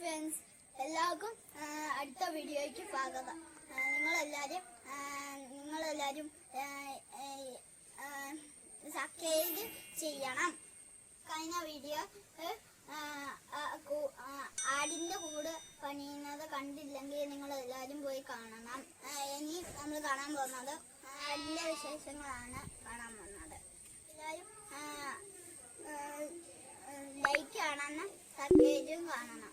Friends, എല്ലാവർക്കും അടുത്ത വീഡിയോയ്ക്ക് സ്വാഗതം. നിങ്ങളെല്ലാവരും സബ്സ്ക്രൈബ് ചെയ്യണം. കഴിഞ്ഞ വീഡിയോ ആടിന്റെ കൂട് പണിയുന്നത് കണ്ടില്ലെങ്കിൽ നിങ്ങളെല്ലാവരും പോയി കാണണം. ഇനി നമ്മൾ കാണാൻ പോകുന്നത് ആടിന്റെ വിശേഷങ്ങളാണ് കാണാൻ പോകുന്നത്. എല്ലാവരും ലൈക്ക് കാണണം, സബ്സ്ക്രൈബും കാണണം.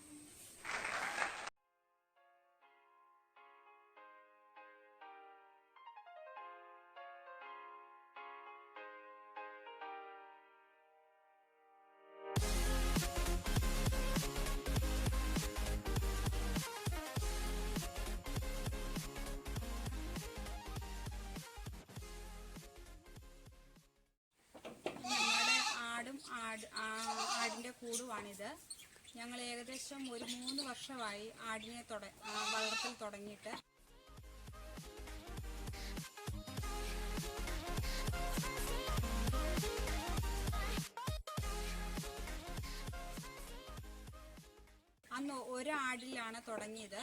ആടിൻ്റെ കൂടുവാണിത്. ഞങ്ങൾ ഏകദേശം ഒരു 3 വർഷമായി ആടിനെ വളർത്തൽ തുടങ്ങിയിട്ട്. അന്ന് ഒരാടിലാണ് തുടങ്ങിയത്.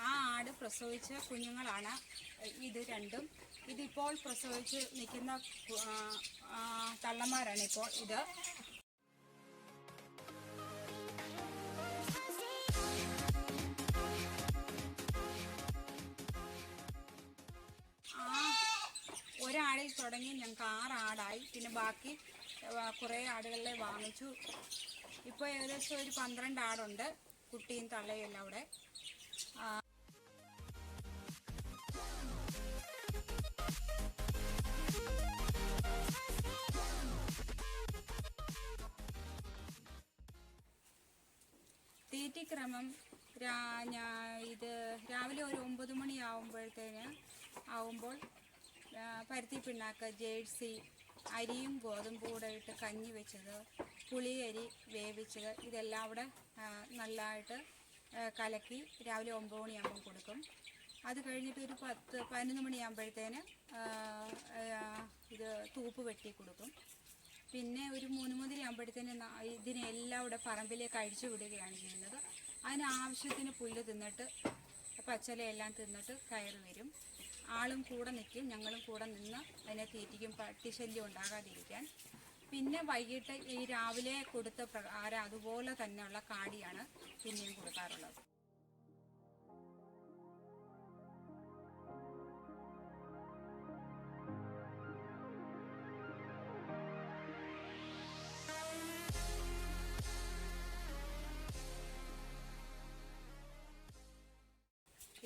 ആ ആട് പ്രസവിച്ച കുഞ്ഞുങ്ങളാണ് ഇത് രണ്ടും. ഇതിപ്പോൾ പ്രസവിച്ച് നിൽക്കുന്ന തള്ളമാരാണ് ഇപ്പോൾ ഇത്. ഒരാടിൽ തുടങ്ങി ഞങ്ങൾക്ക് 6 ആടായി. പിന്നെ ബാക്കി കുറേ ആടുകളെ വാങ്ങിച്ചു. ഇപ്പോൾ ഏകദേശം ഒരു 12 ആടുണ്ട്, കുട്ടിയും തള്ളയും എല്ലാം അവിടെ. തീറ്റിക്രമം ഇത് രാവിലെ ഒരു 9 മണി ആവുമ്പോൾ പരുത്തി പിണ്ണാക്ക്, ജേഴ്സി, അരിയും ഗോതമ്പും കൂടെ ഇട്ട് കഞ്ഞി വെച്ചത്, പുളിയരി വേവിച്ചത്, ഇതെല്ലാം അവിടെ നല്ലതായിട്ട് കലക്കി രാവിലെ 9 മണിയാകുമ്പം കൊടുക്കും. അത് കഴിഞ്ഞിട്ട് ഒരു 10-11 മണിയാകുമ്പോഴത്തേന് ഇത് തൂപ്പ് വെട്ടി കൊടുക്കും. പിന്നെ ഒരു 3 മുതലാകുമ്പോഴത്തേന് ഇതിനെ എല്ലാം ഇവിടെ പറമ്പിലേക്ക് അഴിച്ചു വിടുകയാണ് ചെയ്യുന്നത്. അതിന് ആവശ്യത്തിന് പുല്ല് തിന്നിട്ട് പച്ചലയെല്ലാം തിന്നിട്ട് കയറി വരും. ആളും കൂടെ നിൽക്കും, ഞങ്ങളും കൂടെ നിന്ന് അതിനെ തീറ്റിക്കും, പട്ടിശല്യം ഉണ്ടാകാതിരിക്കാൻ. പിന്നെ വൈകിട്ട് ഈ രാവിലെ കൊടുത്ത പ്രകാരം അതുപോലെ തന്നെയുള്ള കാടിയാണ് പിന്നെയും കൊടുക്കാറുള്ളത്.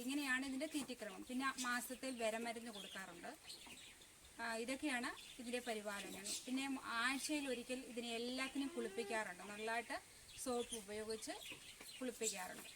ഇങ്ങനെയാണ് ഇതിൻ്റെ തീറ്റിക്രമം. പിന്നെ മാസത്തിൽ വിരമരുന്ന് കൊടുക്കാറുണ്ട്. ഇതൊക്കെയാണ് ഇതിൻ്റെ പരിപാലനം. പിന്നെ ആഴ്ചയിൽ ഒരിക്കൽ ഇതിനെ എല്ലാത്തിനും കുളിപ്പിക്കാറുണ്ട്. നല്ലതായിട്ട് സോപ്പ് ഉപയോഗിച്ച് കുളിപ്പിക്കാറുണ്ട്.